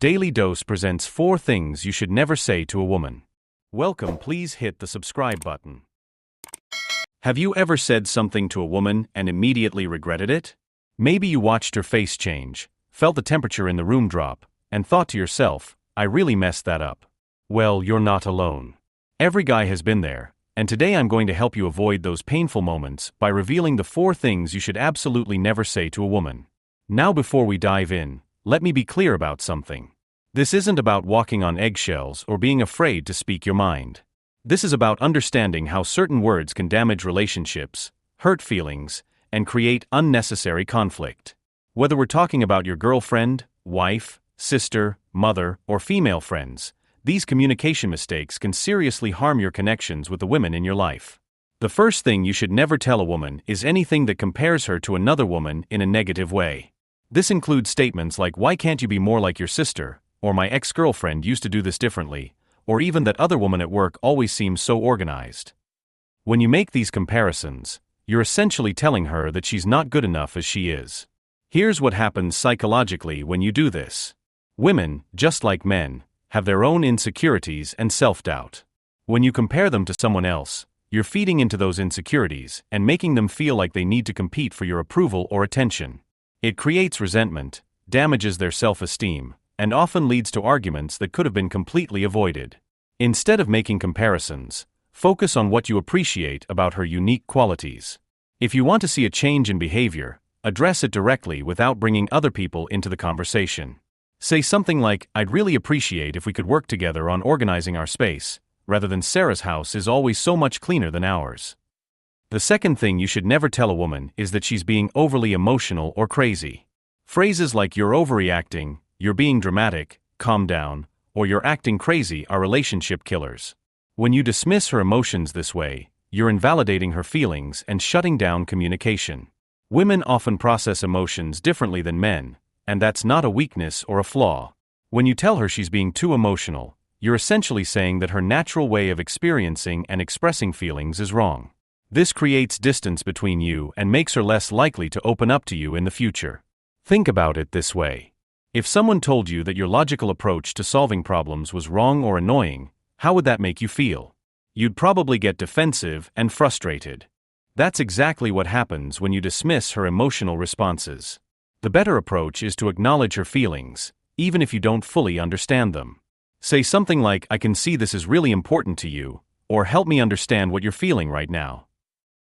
Daily Dose presents 4 things you should never say to a woman. Welcome, please hit the subscribe button. Have you ever said something to a woman and immediately regretted it? Maybe you watched her face change, felt the temperature in the room drop, and thought to yourself, I really messed that up. Well, you're not alone. Every guy has been there, and today I'm going to help you avoid those painful moments by revealing the 4 things you should absolutely never say to a woman. Now, before we dive in, let me be clear about something. This isn't about walking on eggshells or being afraid to speak your mind. This is about understanding how certain words can damage relationships, hurt feelings, and create unnecessary conflict. Whether we're talking about your girlfriend, wife, sister, mother, or female friends, these communication mistakes can seriously harm your connections with the women in your life. The first thing you should never tell a woman is anything that compares her to another woman in a negative way. This includes statements like, "Why can't you be more like your sister?" or "My ex-girlfriend used to do this differently," or even "That other woman at work always seems so organized." When you make these comparisons, you're essentially telling her that she's not good enough as she is. Here's what happens psychologically when you do this. Women, just like men, have their own insecurities and self-doubt. When you compare them to someone else, you're feeding into those insecurities and making them feel like they need to compete for your approval or attention. It creates resentment, damages their self-esteem, and often leads to arguments that could have been completely avoided. Instead of making comparisons, focus on what you appreciate about her unique qualities. If you want to see a change in behavior, address it directly without bringing other people into the conversation. Say something like, "I'd really appreciate if we could work together on organizing our space, rather than Sarah's house is always so much cleaner than ours." The second thing you should never tell a woman is that she's being overly emotional or crazy. Phrases like "you're overreacting," "you're being dramatic," "calm down," or "you're acting crazy" are relationship killers. When you dismiss her emotions this way, you're invalidating her feelings and shutting down communication. Women often process emotions differently than men, and that's not a weakness or a flaw. When you tell her she's being too emotional, you're essentially saying that her natural way of experiencing and expressing feelings is wrong. This creates distance between you and makes her less likely to open up to you in the future. Think about it this way. If someone told you that your logical approach to solving problems was wrong or annoying, how would that make you feel? You'd probably get defensive and frustrated. That's exactly what happens when you dismiss her emotional responses. The better approach is to acknowledge her feelings, even if you don't fully understand them. Say something like, "I can see this is really important to you," or "Help me understand what you're feeling right now."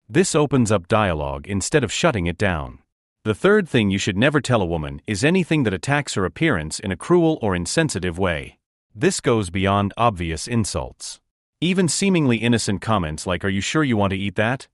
This opens up dialogue instead of shutting it down. The third thing you should never tell a woman is anything that attacks her appearance in a cruel or insensitive way. This goes beyond obvious insults. Even seemingly innocent comments like, "Are you sure you want to eat that?"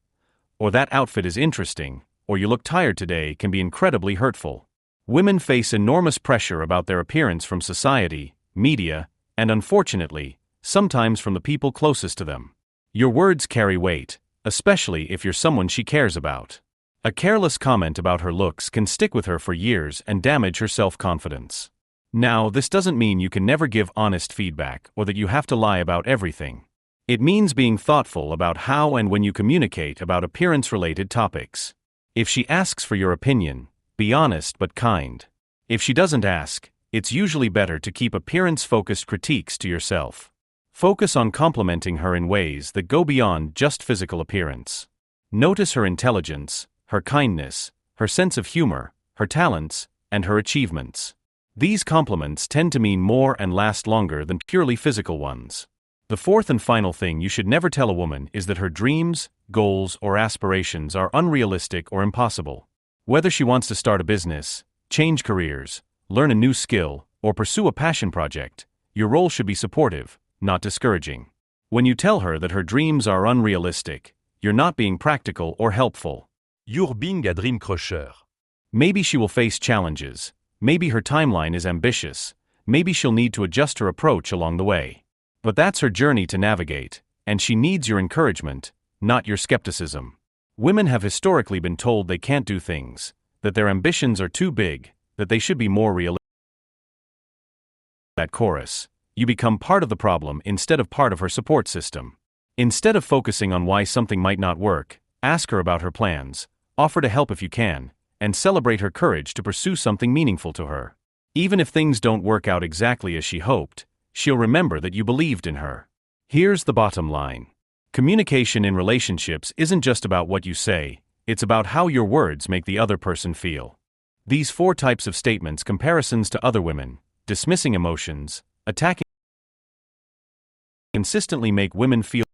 or "That outfit is interesting," or "You look tired today" can be incredibly hurtful. Women face enormous pressure about their appearance from society, media, and unfortunately, sometimes from the people closest to them. Your words carry weight, especially if you're someone she cares about. A careless comment about her looks can stick with her for years and damage her self-confidence. Now, this doesn't mean you can never give honest feedback or that you have to lie about everything. It means being thoughtful about how and when you communicate about appearance-related topics. If she asks for your opinion, be honest but kind. If she doesn't ask, it's usually better to keep appearance-focused critiques to yourself. Focus on complimenting her in ways that go beyond just physical appearance. Notice her intelligence, her kindness, her sense of humor, her talents, and her achievements. These compliments tend to mean more and last longer than purely physical ones. The fourth and final thing you should never tell a woman is that her dreams, goals, or aspirations are unrealistic or impossible. Whether she wants to start a business, change careers, learn a new skill, or pursue a passion project, your role should be supportive, not discouraging. When you tell her that her dreams are unrealistic, you're not being practical or helpful. You're being a dream crusher. Maybe she will face challenges, maybe her timeline is ambitious, maybe she'll need to adjust her approach along the way. But that's her journey to navigate, and she needs your encouragement, not your skepticism. Women have historically been told they can't do things, that their ambitions are too big, that they should be more realistic. That chorus, you become part of the problem instead of part of her support system. Instead of focusing on why something might not work, ask her about her plans, offer to help if you can, and celebrate her courage to pursue something meaningful to her. Even if things don't work out exactly as she hoped, she'll remember that you believed in her. Here's the bottom line. Communication in relationships isn't just about what you say, it's about how your words make the other person feel. These 4 types of statements, comparisons to other women, dismissing emotions, attacking, consistently make women feel